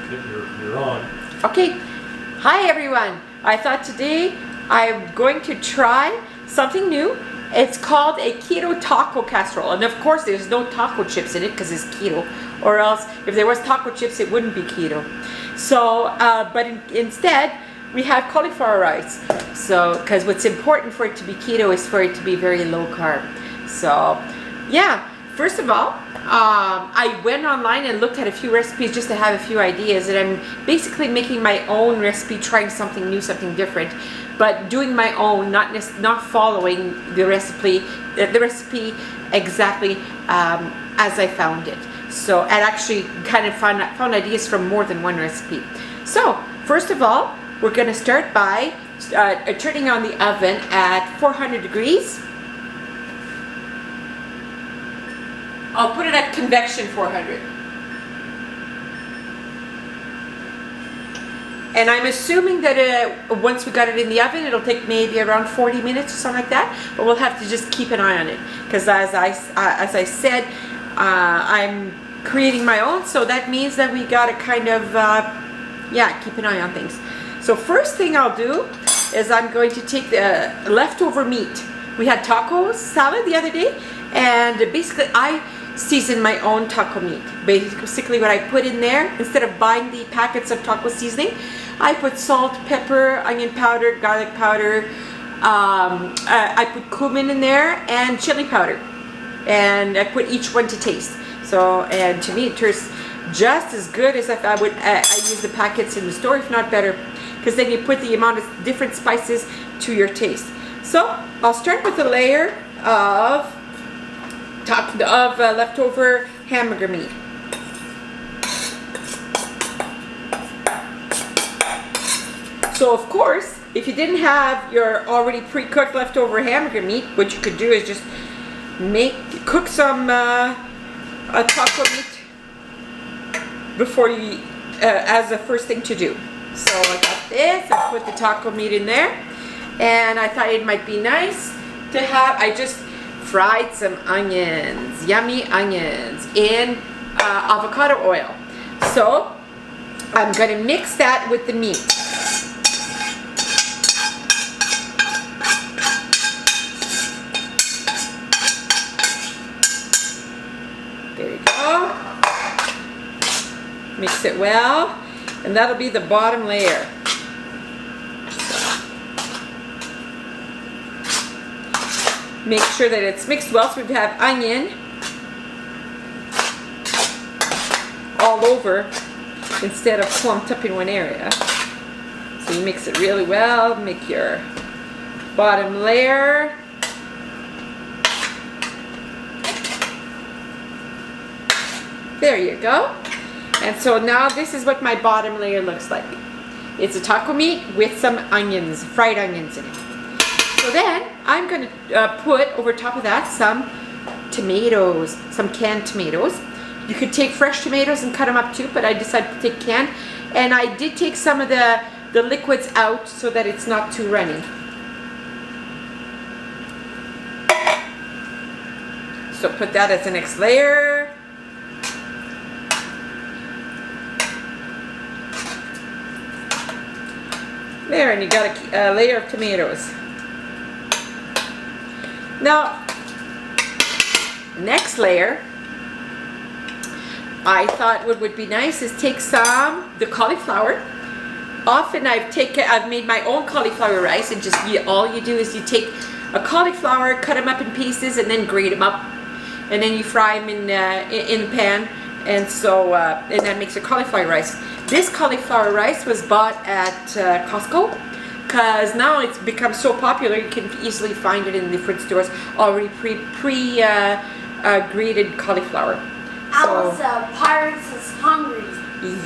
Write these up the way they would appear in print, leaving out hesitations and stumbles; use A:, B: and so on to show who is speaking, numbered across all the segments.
A: You're on.
B: Okay. Hi everyone. I thought today I'm going to try something new. It's called a keto taco casserole. And of course there's no taco chips in it because it's keto. Or else if there was taco chips it wouldn't be keto. So, instead we have cauliflower rice. So, because what's important for it to be keto is for it to be very low carb. So, yeah. First of all, I went online and looked at a few recipes just to have a few ideas, and I'm basically making my own recipe, trying something new, something different, but doing my own, not following the recipe exactly as I found it. So, and actually kind of found ideas from more than one recipe. So, first of all, we're going to start by turning on the oven at 400 degrees. I'll put it at convection 400. And I'm assuming that once we got it in the oven, it'll take maybe around 40 minutes or something like that. But we'll have to just keep an eye on it. Because as I said, I'm creating my own. So that means that we got to kind of, keep an eye on things. So first thing I'll do is I'm going to take the leftover meat. We had taco salad the other day. And basically I season my own taco meat. Basically what I put in there, instead of buying the packets of taco seasoning, I put salt, pepper, onion powder, garlic powder, I put cumin in there, and chili powder. And I put each one to taste. So, and to me it tastes just as good as if I would I use the packets in the store, if not better, because then you put the amount of different spices to your taste. So I'll start with a layer of leftover hamburger meat. So of course, if you didn't have your already pre-cooked leftover hamburger meat, what you could do is just cook some taco meat before you as the first thing to do. So I got this, I put the taco meat in there, and I thought it might be nice to have, I just fried some onions, yummy onions, in avocado oil. So I'm going to mix that with the meat. There you go. Mix it well, and that'll be the bottom layer. Make sure that it's mixed well, so we have onion all over instead of clumped up in one area. So you mix it really well, make your bottom layer. There you go. And so now this is what my bottom layer looks like. It's a taco meat with some onions, fried onions in it. So then I'm going to put over top of that some tomatoes, some canned tomatoes. You could take fresh tomatoes and cut them up too, but I decided to take canned. And I did take some of the liquids out so that it's not too runny. So put that as the next layer. There, and you got a layer of tomatoes. Now, next layer, I thought what would be nice is take the cauliflower. Often I've made my own cauliflower rice, and just all you do is you take a cauliflower, cut them up in pieces, and then grate them up, and then you fry them in the pan, and so and that makes a cauliflower rice. This cauliflower rice was bought at Costco, because now it's become so popular you can easily find it in different stores already grated cauliflower.
C: Alice, Pirates is hungry.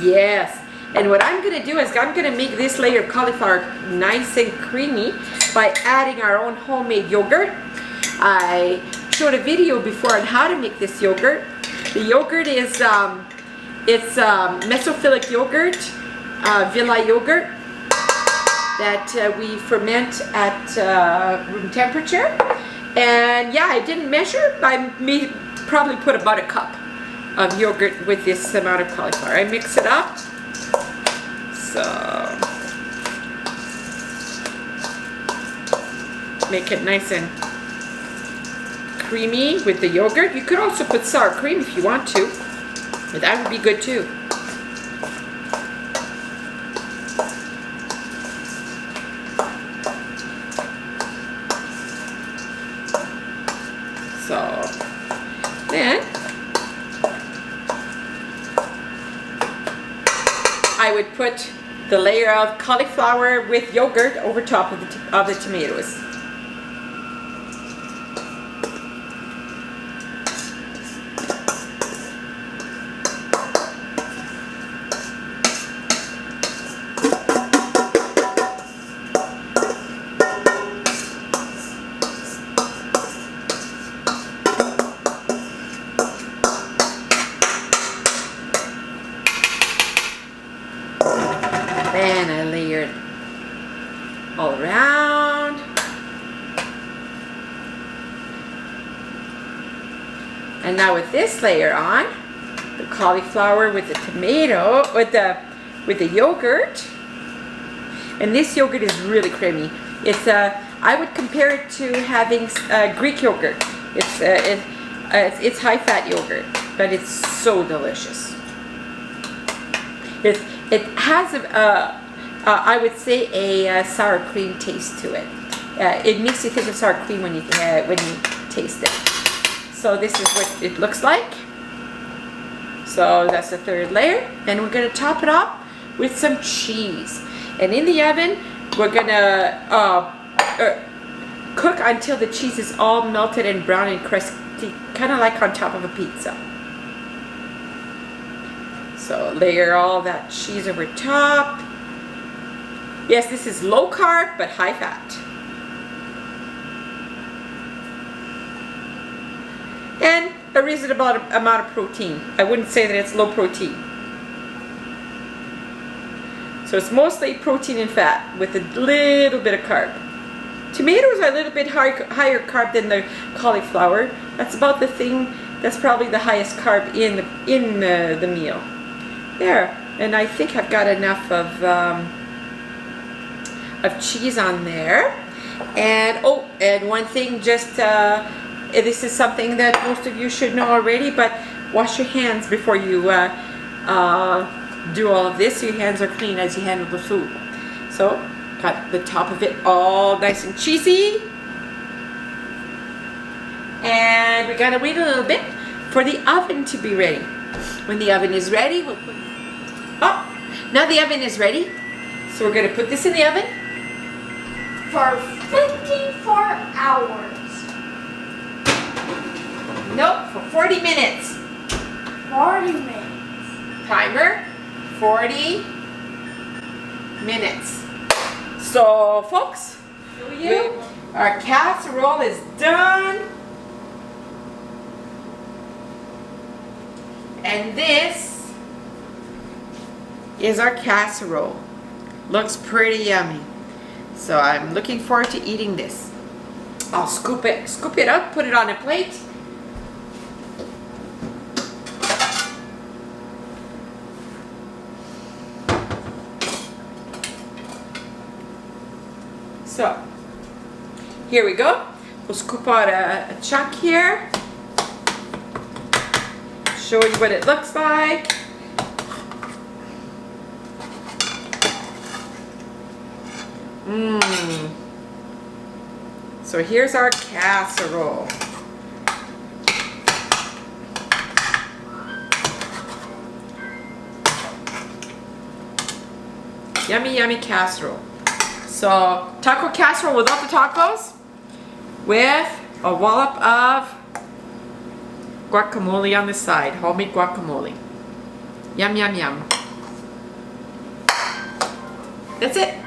B: Yes. And what I'm going to do is I'm going to make this layer of cauliflower nice and creamy by adding our own homemade yogurt. I showed a video before on how to make this yogurt. The yogurt is it's mesophilic yogurt, Villa yogurt, that we ferment at room temperature. And yeah, I didn't measure, but I probably put about a cup of yogurt with this amount of cauliflower. I mix it up. So make it nice and creamy with the yogurt. You could also put sour cream if you want to, but that would be good too. So then I would put the layer of cauliflower with yogurt over top of the tomatoes. Then I layer it all around. And now with this layer on, the cauliflower with the tomato, with the yogurt. And this yogurt is really creamy. It's I would compare it to having Greek yogurt. It's high fat yogurt, but it's so delicious. It has I would say a sour cream taste to it. It makes you think of sour cream when you taste it. So this is what it looks like. So that's the third layer, and we're gonna top it up with some cheese. And in the oven, we're gonna cook until the cheese is all melted and brown and crispy, kind of like on top of a pizza. So layer all that cheese over top. Yes, this is low carb but high fat. And a reasonable amount of protein. I wouldn't say that it's low protein. So it's mostly protein and fat with a little bit of carb. Tomatoes are a little bit higher carb than the cauliflower. That's about the thing that's probably the highest carb in the meal. There, and I think I've got enough of cheese on there. And oh, and one thing, just this is something that most of you should know already, but wash your hands before you do all of this so your hands are clean as you handle the food. So got the top of it all nice and cheesy, and we're gonna wait a little bit for the oven to be ready. When the oven is ready, we'll put now the oven is ready, so we're gonna put this in the oven
C: for 54 hours.
B: Nope, for 40 minutes.
C: 40 minutes.
B: Timer, 40 minutes. So, folks, our casserole is done. And this is our casserole. Looks pretty yummy. So I'm looking forward to eating this. I'll scoop it up, put it on a plate. So, here we go. We'll scoop out a chunk here. Show you what it looks like. So here's our casserole. Yummy, yummy casserole. So taco casserole without the tacos, with a wallop of guacamole on the side, homemade guacamole. Yum, yum, yum. That's it.